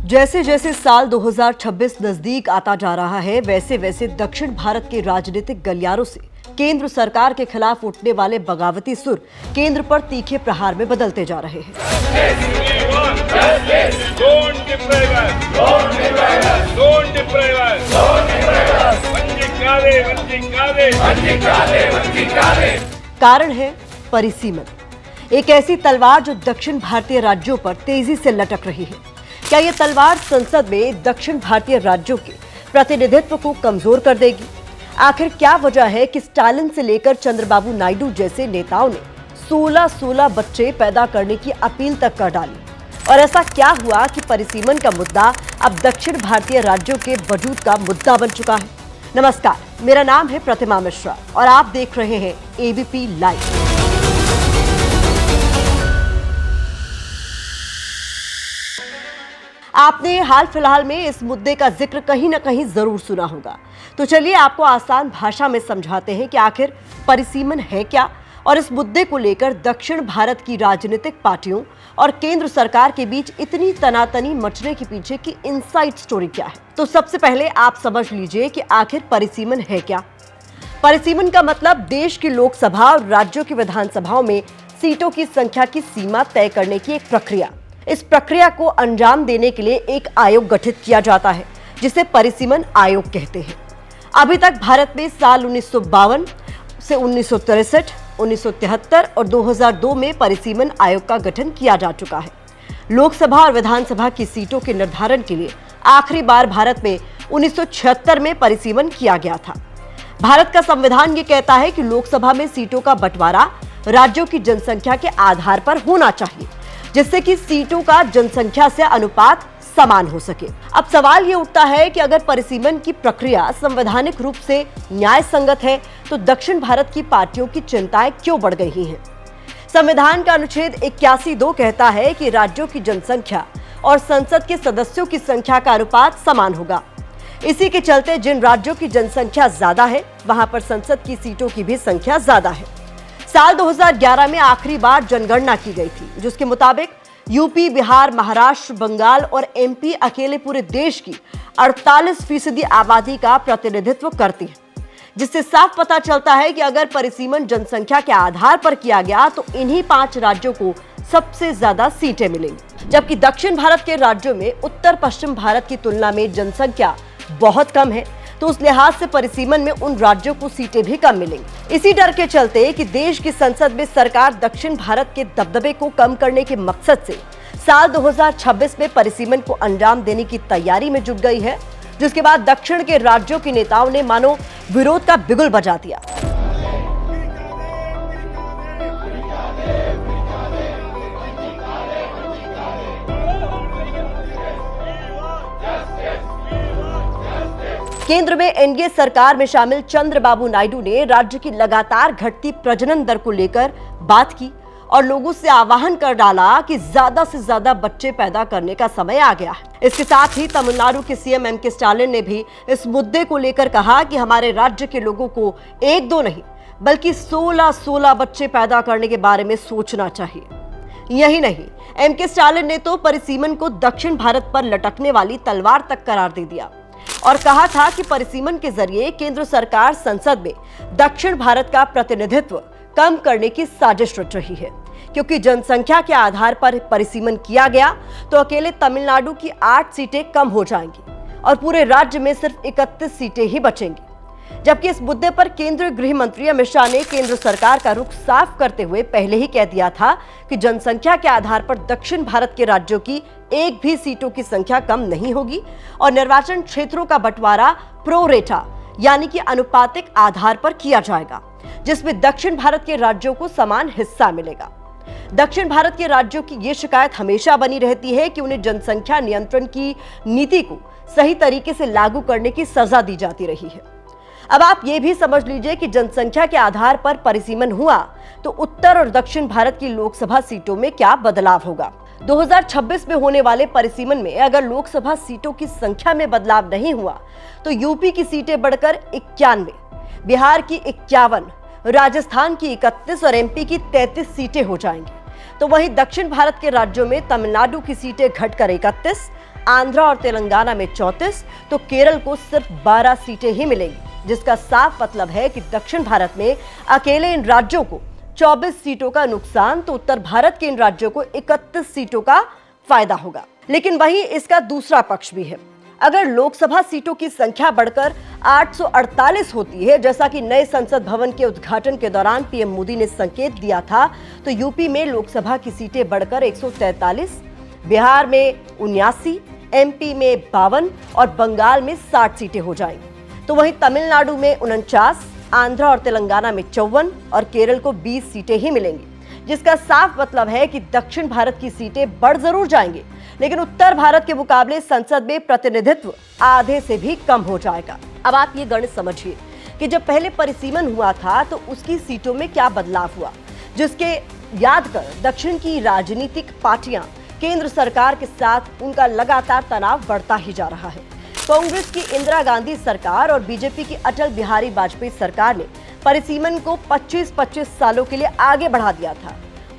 जैसे जैसे साल 2026 नजदीक आता जा रहा है, वैसे वैसे दक्षिण भारत के राजनीतिक गलियारों से केंद्र सरकार के खिलाफ उठने वाले बगावती सुर केंद्र पर तीखे प्रहार में बदलते जा रहे हैं। कारण है परिसीमन, एक ऐसी तलवार जो दक्षिण भारतीय राज्यों पर तेजी से लटक रही है। क्या यह तलवार संसद में दक्षिण भारतीय राज्यों के प्रतिनिधित्व को कमजोर कर देगी? आखिर क्या वजह है कि स्टालिन से लेकर चंद्रबाबू नायडू जैसे नेताओं ने 16 बच्चे पैदा करने की अपील तक कर डाली? और ऐसा क्या हुआ कि परिसीमन का मुद्दा अब दक्षिण भारतीय राज्यों के वजूद का मुद्दा बन चुका है? नमस्कार, मेरा नाम है प्रतिमा मिश्रा और आप देख रहे हैं एबीपी लाइव। आपने हाल फिलहाल में इस मुद्दे का जिक्र कहीं ना कहीं जरूर सुना होगा, तो चलिए आपको आसान भाषा में समझाते हैं कि आखिर परिसीमन है क्या और इस मुद्दे को लेकर दक्षिण भारत की राजनीतिक पार्टियों और केंद्र सरकार के बीच इतनी तनातनी मचने के पीछे की इनसाइड स्टोरी क्या है। तो सबसे पहले आप समझ लीजिए कि आखिर परिसीमन है क्या। परिसीमन का मतलब देश की लोकसभा और राज्यों की विधानसभाओं में सीटों की संख्या की सीमा तय करने की एक प्रक्रिया। इस प्रक्रिया को अंजाम देने के लिए एक आयोग गठित किया जाता है, जिसे परिसीमन आयोग कहते हैं। अभी तक भारत में साल 1952 से 1963, 1973 और 2002 में परिसीमन आयोग का गठन किया जा चुका है। लोकसभा और विधानसभा की सीटों के निर्धारण के लिए आखिरी बार भारत में 1976 में परिसीमन किया गया था। भारत का संविधान ये कहता है कि लोकसभा में सीटों का बंटवारा राज्यों की जनसंख्या के आधार पर होना चाहिए, जिससे कि सीटों का जनसंख्या से अनुपात समान हो सके। अब सवाल ये उठता है कि अगर परिसीमन की प्रक्रिया संवैधानिक रूप से न्याय संगत है, तो दक्षिण भारत की पार्टियों की चिंताएं क्यों बढ़ गई हैं? संविधान का अनुच्छेद 81(2) कहता है कि राज्यों की जनसंख्या और संसद के सदस्यों की संख्या का अनुपात समान होगा। इसी के चलते जिन राज्यों की जनसंख्या ज्यादा है, वहां पर संसद की सीटों की भी संख्या ज्यादा है। साल 2011 में आखिरी बार जनगणना की गई थी, जिसके मुताबिक यूपी, बिहार, महाराष्ट्र, बंगाल और एमपी अकेले पूरे देश की 48% आबादी का प्रतिनिधित्व करती है, जिससे साफ पता चलता है कि अगर परिसीमन जनसंख्या के आधार पर किया गया तो इन्हीं 5 राज्यों को सबसे ज्यादा सीटें मिलेंगी। जबकि दक्षिण भारत के राज्यों में उत्तर पश्चिम भारत की तुलना में जनसंख्या बहुत कम है, तो उस लिहाज से परिसीमन में उन राज्यों को सीटें भी कम मिलेंगी। इसी डर के चलते कि देश की संसद में सरकार दक्षिण भारत के दबदबे को कम करने के मकसद से साल 2026 में परिसीमन को अंजाम देने की तैयारी में जुट गई है, जिसके बाद दक्षिण के राज्यों के नेताओं ने मानो विरोध का बिगुल बजा दिया। केंद्र में एनडीए सरकार में शामिल चंद्रबाबू नायडू ने राज्य की लगातार घटती प्रजनन दर को लेकर बात की और लोगों से आह्वान कर डाला कि ज्यादा से ज्यादा बच्चे पैदा करने का समय आ गया है। इसके साथ ही तमिलनाडु के सीएम एम के स्टालिन ने भी इस मुद्दे को लेकर कहा कि हमारे राज्य के लोगों को 1-2 नहीं बल्कि 16 बच्चे पैदा करने के बारे में सोचना चाहिए। यही नहीं, एम के स्टालिन ने तो परिसीमन को दक्षिण भारत पर लटकने वाली तलवार तक करार दे दिया और कहा था कि परिसीमन के जरिए केंद्र सरकार संसद में दक्षिण भारत का प्रतिनिधित्व कम करने की साजिश रच रही है, क्योंकि जनसंख्या के आधार पर परिसीमन किया गया तो अकेले तमिलनाडु की 8 सीटें कम हो जाएंगी और पूरे राज्य में सिर्फ 31 सीटें ही बचेंगी। जबकि इस मुद्दे पर केंद्रीय गृह मंत्री अमित शाह ने केंद्र सरकार का रुख साफ करते हुए पहले ही कह दिया था कि जनसंख्या के आधार पर दक्षिण भारत के राज्यों की एक भी सीटों की संख्या कम नहीं होगी और निर्वाचन क्षेत्रों का बंटवारा प्रो रेटा यानी कि अनुपातिक आधार पर किया जाएगा, जिसमें दक्षिण भारत के राज्यों को समान हिस्सा मिलेगा। दक्षिण भारत के राज्यों की ये शिकायत हमेशा बनी रहती है कि उन्हें जनसंख्या नियंत्रण की नीति को सही तरीके से लागू करने की सजा दी जाती रही है। अब आप ये भी समझ लीजिए कि जनसंख्या के आधार पर परिसीमन हुआ तो उत्तर और दक्षिण भारत की लोकसभा सीटों में क्या बदलाव होगा। 2026 में होने वाले परिसीमन में अगर लोकसभा सीटों की संख्या में बदलाव नहीं हुआ तो यूपी की सीटें बढ़कर 91, बिहार की 51, राजस्थान की 31 और एमपी की 33 सीटें हो जाएंगी। तो वहीं दक्षिण भारत के राज्यों में तमिलनाडु की सीटें घटकर 31, आंध्र और तेलंगाना में 34, तो केरल को सिर्फ 12 सीटें ही मिलेंगी, जिसका साफ मतलब है कि दक्षिण भारत में अकेले इन राज्यों को 24 सीटों का नुकसान, तो उत्तर भारत के इन राज्यों को 31 सीटों का फायदा होगा। लेकिन वहीं इसका दूसरा पक्ष भी है। अगर लोकसभा सीटों की संख्या बढ़कर 848 होती है, जैसा कि नए संसद भवन के उद्घाटन के दौरान पीएम मोदी ने संकेत दिया था, तो यूपी में लोकसभा की सीटें बढ़कर 143, बिहार में 79, एमपी में 52 और बंगाल में 60 सीटें हो जाएंगी। तो वहीं तमिलनाडु में 49, आंध्र और तेलंगाना में 54 और केरल को 20 सीटें ही मिलेंगी, जिसका साफ मतलब है कि दक्षिण भारत की सीटें बढ़ जरूर जाएंगी, लेकिन उत्तर भारत के मुकाबले संसद में प्रतिनिधित्व आधे से भी कम हो जाएगा। अब आप ये गणित समझिए कि जब पहले परिसीमन हुआ था तो उसकी सीटों में क्या बदलाव हुआ, जिसके याद कर दक्षिण की राजनीतिक पार्टियां केंद्र सरकार के साथ उनका लगातार तनाव बढ़ता ही जा रहा है। कांग्रेस की इंदिरा गांधी सरकार और बीजेपी की अटल बिहारी वाजपेयी सरकार ने परिसीमन को 25-25 सालों के लिए आगे बढ़ा दिया था।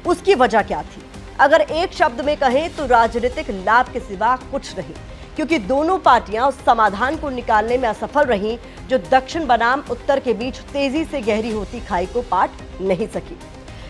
उसकी वजह क्या थी? अगर एक शब्द में कहें तो राजनीतिक लाभ के सिवा कुछ नहीं, क्योंकि दोनों पार्टियां उस समाधान को निकालने में असफल रहीं जो दक्षिण बनाम उत्तर के बीच तेजी से गहरी होती खाई को पाट नहीं सकी।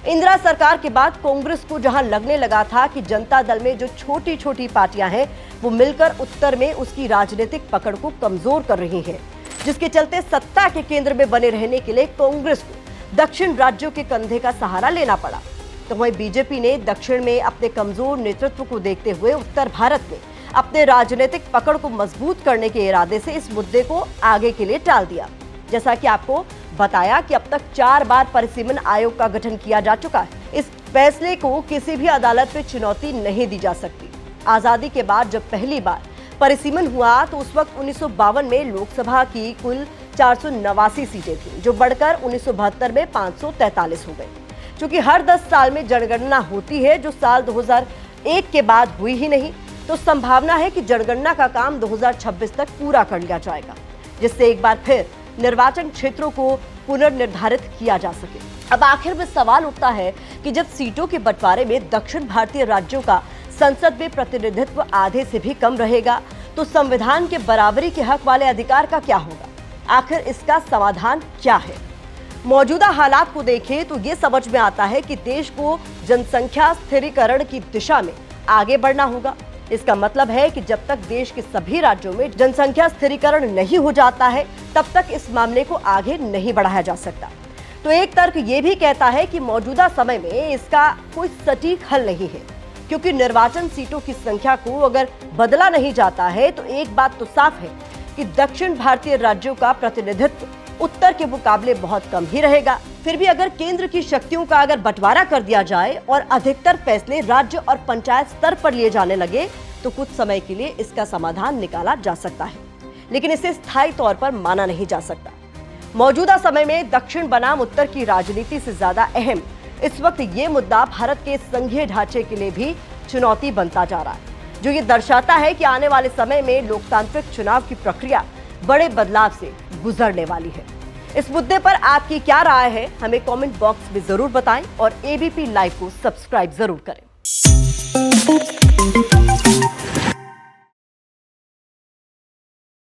इंदिरा सरकार के बाद कांग्रेस को जहां लगने लगा था कि जनता दल में जो छोटी छोटी पार्टियां हैं वो मिलकर उत्तर में उसकी राजनीतिक पकड़ को कमजोर कर रही हैं, जिसके चलते सत्ता के केंद्र में बने रहने के लिए कांग्रेस को दक्षिण राज्यों के कंधे का सहारा लेना पड़ा। तो वहीं बीजेपी ने दक्षिण में अपने कमजोर नेतृत्व को देखते हुए उत्तर भारत में अपने राजनीतिक पकड़ को मजबूत करने के इरादे से इस मुद्दे को आगे के लिए टाल दिया। जैसा कि आपको बताया कि अब तक 4 बार परिसीमन आयोग का गठन किया जा चुका है। इस फैसले को किसी भी अदालत में चुनौती नहीं दी जा सकती। आजादी के बाद जब पहली बार परिसीमन हुआ तो उस वक्त 1952 में लोकसभा की कुल 489 सीटें थी, जो बढ़कर 1972 में 543 हो गई। क्योंकि हर 10 साल में जनगणना होती है, जो साल 2001 के बाद हुई ही नहीं, तो संभावना है कि जनगणना का काम 2026 तक पूरा कर लिया जाएगा, जिससे एक बार फिर निर्वाचन क्षेत्रों को पुनर्निर्धारित किया जा सके। अब आखिर में सवाल उठता है कि जब सीटों के बंटवारे में दक्षिण भारतीय राज्यों का संसद में प्रतिनिधित्व आधे से भी कम रहेगा, तो संविधान के बराबरी के हक वाले अधिकार का क्या होगा? आखिर इसका समाधान क्या है? मौजूदा हालात को देखें तो ये समझ में आता है कि देश को जनसंख्या स्थिरीकरण की दिशा में आगे बढ़ना होगा। इसका मतलब है कि जब तक देश के सभी राज्यों में जनसंख्या स्थिरीकरण नहीं हो जाता है, तब तक इस मामले को आगे नहीं बढ़ाया जा सकता। तो एक तर्क ये भी कहता है कि मौजूदा समय में इसका कोई सटीक हल नहीं है, क्योंकि निर्वाचन सीटों की संख्या को अगर बदला नहीं जाता है तो एक बात तो साफ है कि दक्षिण भारतीय राज्यों का प्रतिनिधित्व उत्तर के मुकाबले बहुत कम ही रहेगा। फिर भी अगर केंद्र की शक्तियों का अगर बंटवारा कर दिया जाए और अधिकतर फैसले राज्य और पंचायत स्तर पर लिए जाने लगे, तो कुछ समय के लिए इसका समाधान निकाला जा सकता है, लेकिन इसे स्थायी तौर पर माना नहीं जा सकता। मौजूदा समय में दक्षिण बनाम उत्तर की राजनीति से ज्यादा अहम इस वक्त ये मुद्दा भारत के संघीय ढांचे के लिए भी चुनौती बनता जा रहा है, जो ये दर्शाता है कि आने वाले समय में लोकतांत्रिक चुनाव की प्रक्रिया बड़े बदलाव से गुजरने वाली है। इस मुद्दे पर आपकी क्या राय है, हमें कमेंट बॉक्स में जरूर बताएं और एबीपी लाइव को सब्सक्राइब जरूर करें।